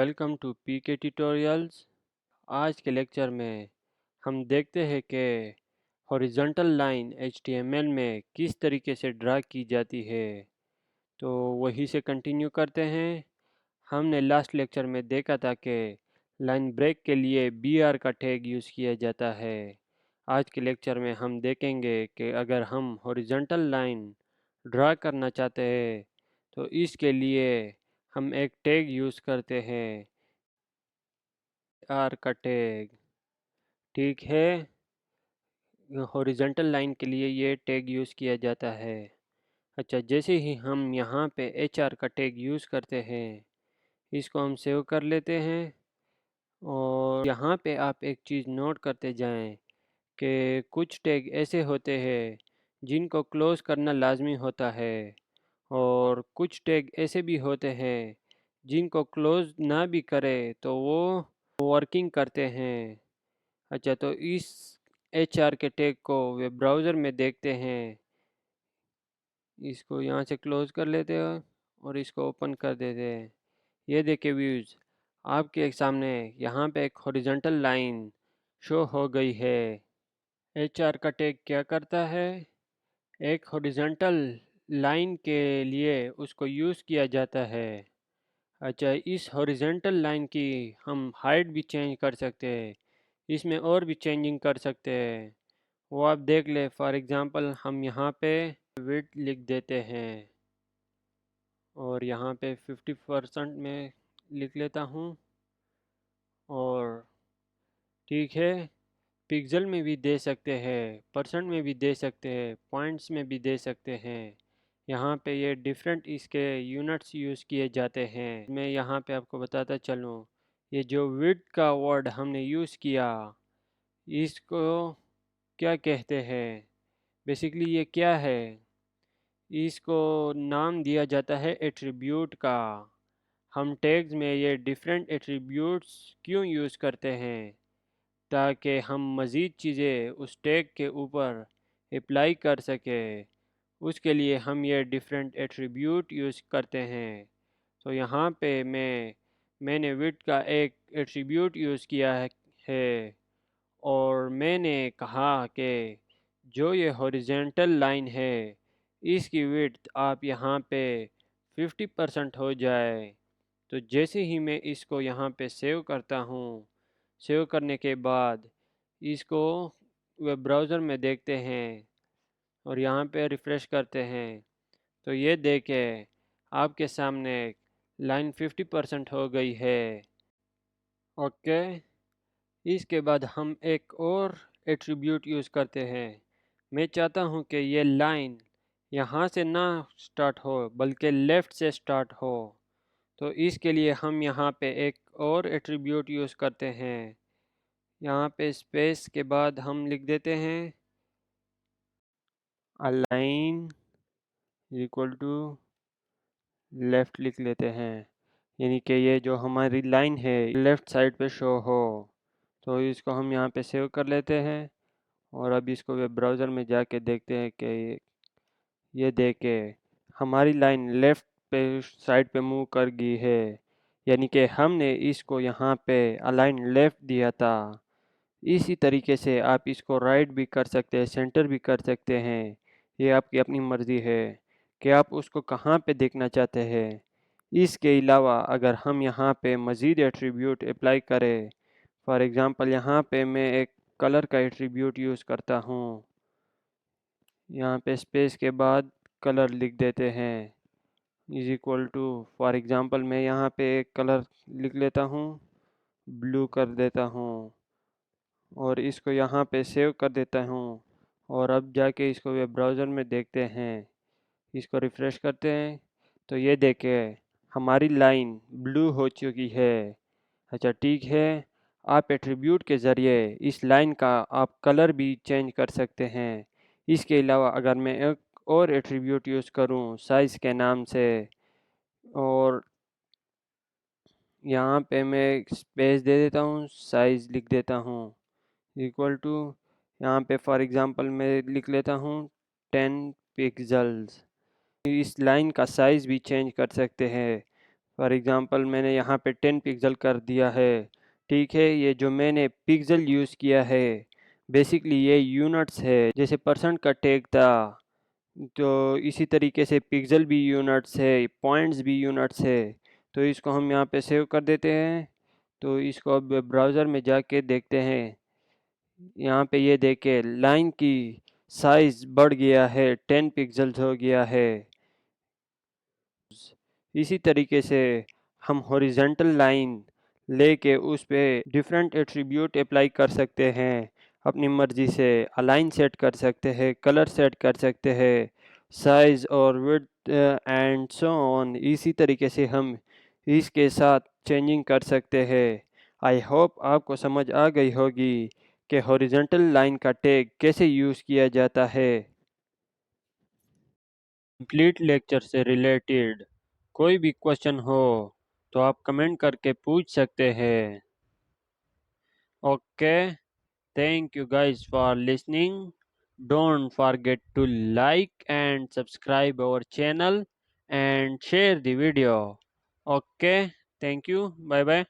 Welcome to PK tutorials. आज के lecture में हम देखते हैं कि हॉरिजॉन्टल लाइन एचटीएमएल में किस तरीके से ड्रा की जाती है। तो वही से कंटिन्यू करते हैं। हमने लास्ट लेक्चर में देखा था कि लाइन ब्रेक के लिए बीआर का टैग यूज़ किया जाता है। आज के लेक्चर में हम देखेंगे कि अगर हम हॉरिजॉन्टल लाइन ड्रा करना चाहते हैं तो इसके लिए हम एक टैग यूज़ करते हैं, आर का टैग। ठीक है, हॉरिजॉन्टल लाइन के लिए ये टैग यूज़ किया जाता है। अच्छा, जैसे ही हम यहाँ पे एच आर का टैग यूज़ करते हैं, इसको हम सेव कर लेते हैं। और यहाँ पे आप एक चीज़ नोट करते जाएं कि कुछ टैग ऐसे होते हैं जिनको क्लोज़ करना लाजमी होता है, और कुछ टैग ऐसे भी होते हैं जिनको क्लोज़ ना भी करे तो वो वर्किंग करते हैं। अच्छा, तो इस एच आर के टैग को वेब ब्राउज़र में देखते हैं। इसको यहाँ से क्लोज़ कर लेते हैं और इसको ओपन कर देते हैं। ये देखिए व्यूज़, आपके सामने यहाँ पे एक हॉरिजॉन्टल लाइन शो हो गई है। एच आर का टैग क्या करता है? एक हॉरिजॉन्टल लाइन के लिए उसको यूज़ किया जाता है। अच्छा, इस हॉरिजॉन्टल लाइन की हम हाइट भी चेंज कर सकते हैं, इसमें और भी चेंजिंग कर सकते हैं। वो आप देख ले। फॉर एग्ज़ाम्पल हम यहाँ पे विड्थ लिख देते हैं और यहाँ पे 50% में लिख लेता हूँ। और ठीक है, पिक्सल में भी दे सकते हैं, परसेंट में भी दे सकते हैं, पॉइंट्स में भी दे सकते हैं। यहाँ पे ये डिफरेंट इसके यूनिट्स यूज़ किए जाते हैं। मैं यहाँ पे आपको बताता चलूँ, ये जो विड्थ का वर्ड हमने यूज़ किया, इसको क्या कहते हैं? बेसिकली ये क्या है? इसको नाम दिया जाता है एट्रीब्यूट का। हम टैग्स में ये डिफरेंट एट्रीब्यूट्स क्यों यूज़ करते हैं? ताकि हम मज़ीद चीज़ें उस टैग के ऊपर अप्लाई कर सकें। उसके लिए हम ये डिफरेंट एट्रीब्यूट यूज़ करते हैं। तो यहाँ पे मैंने विड्थ का एक एट्रीब्यूट यूज़ किया है और मैंने कहा कि जो ये हॉरिजॉन्टल लाइन है इसकी विड्थ आप यहाँ पे 50% हो जाए। तो जैसे ही मैं इसको यहाँ पे सेव करता हूँ, सेव करने के बाद इसको वेब ब्राउज़र में देखते हैं और यहाँ पे रिफ़्रेश करते हैं, तो ये देखें आपके सामने लाइन 50% हो गई है। ओके, इसके बाद हम एक और एट्रीब्यूट यूज़ करते हैं। मैं चाहता हूँ कि ये लाइन यहाँ से ना स्टार्ट हो बल्कि लेफ़्ट से स्टार्ट हो। तो इसके लिए हम यहाँ पे एक और एट्रीब्यूट यूज़ करते हैं। यहाँ पे स्पेस के बाद हम लिख देते हैं अलाइन इक्वल टू लेफ़्ट लिख लेते हैं, यानी कि ये जो हमारी लाइन है लेफ़्ट साइड पे शो हो। तो इसको हम यहाँ पे सेव कर लेते हैं और अब इसको वेब ब्राउज़र में जाके देखते हैं कि ये देखे हमारी लाइन लेफ़्ट पे साइड पे मूव कर गई है, यानी कि हमने इसको यहाँ पे अलाइन लेफ़्ट दिया था। इसी तरीके से आप इसको राइट भी कर सकते हैं, सेंटर भी कर सकते हैं। ये आपकी अपनी मर्ज़ी है कि आप उसको कहाँ पे देखना चाहते हैं। इसके अलावा अगर हम यहाँ पे मज़ीद एट्रीब्यूट अप्लाई करें, फॉर एग्ज़ाम्पल यहाँ पे मैं एक कलर का एट्रीब्यूट यूज़ करता हूँ। यहाँ पे स्पेस के बाद कलर लिख देते हैं is equal to, for example मैं यहाँ पे एक कलर लिख लेता हूँ, ब्लू कर देता हूँ और इसको यहाँ पे सेव कर देता हूँ। और अब जाके इसको वेब ब्राउज़र में देखते हैं, इसको रिफ़्रेश करते हैं, तो ये देखें हमारी लाइन ब्लू हो चुकी है। अच्छा ठीक है, आप एट्रीब्यूट के ज़रिए इस लाइन का आप कलर भी चेंज कर सकते हैं। इसके अलावा अगर मैं एक और एट्रीब्यूट यूज़ करूँ साइज़ के नाम से, और यहाँ पे मैं स्पेस दे देता हूँ, साइज़ लिख देता हूँ इक्वल टू, यहाँ पे फॉर एग्ज़ाम्पल मैं लिख लेता हूँ 10 पिक्सल्स। इस लाइन का साइज़ भी चेंज कर सकते हैं। फॉर एग्ज़ाम्पल मैंने यहाँ पे 10 पिक्सल कर दिया है। ठीक है, ये जो मैंने पिक्सल यूज़ किया है बेसिकली ये यूनिट्स है। जैसे परसेंट का टैग था तो इसी तरीके से पिक्सल भी यूनिट्स है, पॉइंट्स भी यूनिट्स है। तो इसको हम यहाँ पे सेव कर देते हैं। तो इसको अब ब्राउज़र में जाके देखते हैं। यहाँ पे ये देखे लाइन की साइज़ बढ़ गया है, 10 पिक्सल्स हो गया है। इसी तरीके से हम हॉरिजेंटल लाइन लेके उस पे डिफरेंट एट्रीब्यूट अप्लाई कर सकते हैं। अपनी मर्ज़ी से अलाइन सेट कर सकते हैं, कलर सेट कर सकते हैं, साइज़ और विड्थ एंड सो ऑन। इसी तरीके से हम इसके साथ चेंजिंग कर सकते हैं। आई होप आपको समझ आ गई होगी कि हॉरिजेंटल लाइन का टैग कैसे यूज़ किया जाता है। कंप्लीट लेक्चर से रिलेटेड कोई भी क्वेश्चन हो तो आप कमेंट करके पूछ सकते हैं। Okay, thank you guys for listening. Don't forget to like and subscribe our channel and share the video. Okay, thank you. Bye bye.